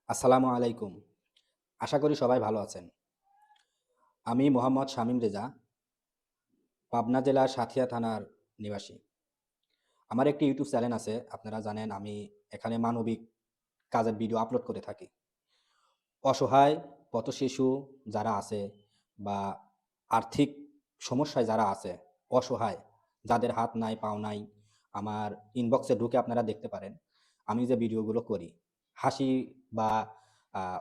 আসসালামু আলাইকুম। আশা করি সবাই ভালো আছেন। আমি মোহাম্মদ শামীম রেজা, পাবনা জেলার সাঁথিয়া থানার নিবাসী। আমার একটি ইউটিউব চ্যানেল আছে। আপনারা জানেন আমি এখানে মানবিক কাজের ভিডিও আপলোড করে থাকি। অসহায় পথশিশু যারা আছে বা আর্থিক সমস্যায় যারা আছে, অসহায়, যাদের হাত নাই, পাও নাই, আমার ইনবক্সে ঢুকে আপনারা দেখতে পারেন। আমি যে ভিডিওগুলো করি, হাসি বা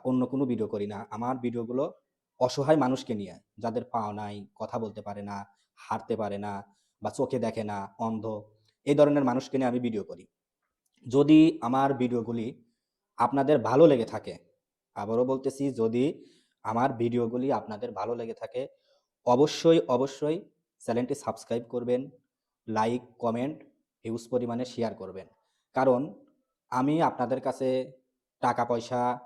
অন্য কোনো ভিডিও করি না। আমার ভিডিওগুলো অসহায় মানুষকে নিয়ে, যাদের পাও নাই, কথা বলতে পারে না, হাঁটতে পারে না বা চোখে দেখে না, অন্ধ, এই ধরনের মানুষকে নিয়ে আমি ভিডিও করি। যদি আমার ভিডিওগুলি আপনাদের ভালো লেগে থাকে, আবারও বলতেছি, যদি আমার ভিডিওগুলি আপনাদের ভালো লেগে থাকে, অবশ্যই চ্যানেলটি সাবস্ক্রাইব করবেন, লাইক, কমেন্ট, হিউজ পরিমাণে শেয়ার করবেন। কারণ আমি আপনাদের কাছে টাকা পয়সা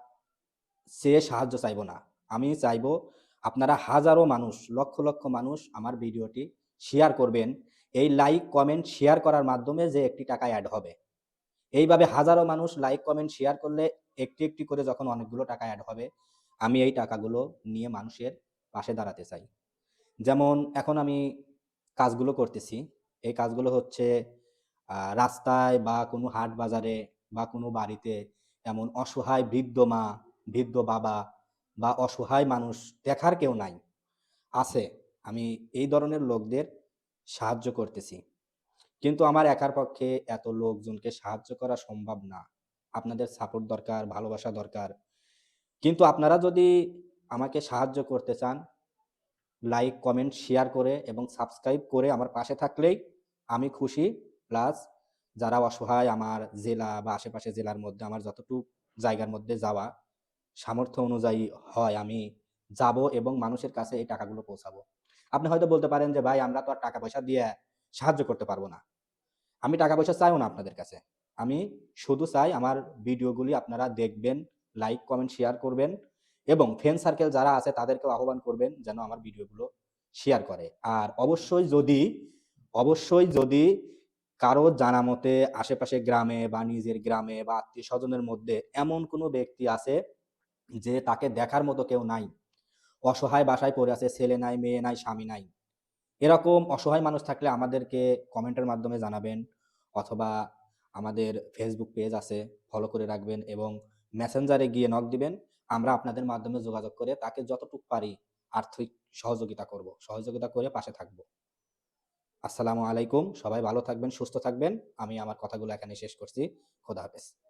চেয়ে সাহায্য চাইবো না। আমি চাইবো আপনারা হাজারো মানুষ, লক্ষ মানুষ আমার ভিডিওটি শেয়ার করবেন। এই লাইক, কমেন্ট, শেয়ার করার মাধ্যমে যে একটি টাকা এড হবে। এইভাবে হাজারো মানুষ লাইক, কমেন্ট, শেয়ার করলে একটি করে যখন অনেকগুলো টাকা এড হবে, আমি এই টাকাগুলো নিয়ে মানুষের পাশে দাঁড়াতে চাই। যেমন এখন আমি কাজগুলো করতেছি। এই কাজগুলো হচ্ছে রাস্তায় বা কোনো হাট বাজারে বা কোনো বাড়িতে এমন অসহায় বৃদ্ধ মা, বৃদ্ধ বাবা বা অসহায় মানুষ দেখার কেউ নাই, আছে। আমি এই ধরনের লোকদের সাহায্য করতেছি। কিন্তু আমার একার পক্ষে এত লোকজনকে সাহায্য করা সম্ভব না। আপনাদের সাপোর্ট দরকার, ভালোবাসা দরকার। কিন্তু আপনারা যদি আমাকে সাহায্য করতে চান, লাইক, কমেন্ট, শেয়ার করে এবং সাবস্ক্রাইব করে আমার পাশে থাকলেই আমি খুশি। প্লাস যারা অসহায়, আমার জেলা বা আশেপাশে জেলার মধ্যে আমার যতটুকু জায়গার মধ্যে যাওয়া সামর্থ্য অনুযায়ী হয়, আমি যাব এবং মানুষের কাছে এই টাকাগুলো পৌঁছাবো। আপনি হয়তো বলতে পারেন যে, "ভাই, আমরা তো আর টাকা পয়সা দিয়ে সাহায্য করতে পারব না।" আমি টাকা পয়সা চাইও না আপনাদের কাছে। আমি শুধু চাই আমার ভিডিওগুলি আপনারা দেখবেন, লাইক, কমেন্ট, শেয়ার করবেন এবং ফ্রেন্ড সার্কেল যারা আছে তাদেরকেও আহ্বান করবেন যেন আমার ভিডিওগুলো শেয়ার করে। আর অবশ্যই যদি কারো জানা মতে আশেপাশে গ্রামে বা নিজের গ্রামে বা আত্মীয়স্বজনের মধ্যে এমন কোনো ব্যক্তি আছে যে তাকে দেখার মতো কেউ নাই, অসহায় বাসায় পড়ে আছে, ছেলে নাই, মেয়ে নাই, স্বামী নাই। এরকম অসহায় মানুষ থাকলে আমাদেরকে কমেন্টের মাধ্যমে জানাবেন, অথবা আমাদের ফেসবুক পেজ আছে, ফলো করে রাখবেন এবং মেসেঞ্জারে গিয়ে নক দিবেন। আমরা আপনাদের মাধ্যমে যোগাযোগ করে তাকে যতটুকু পারি আর্থিক সহযোগিতা করব। সহযোগিতা করে পাশে থাকব। আসসালামু আলাইকুম। সবাই ভালো থাকবেন, সুস্থ থাকবেন। আমি আমার কথাগুলো এখানে শেষ করছি। খোদা হাফেজ।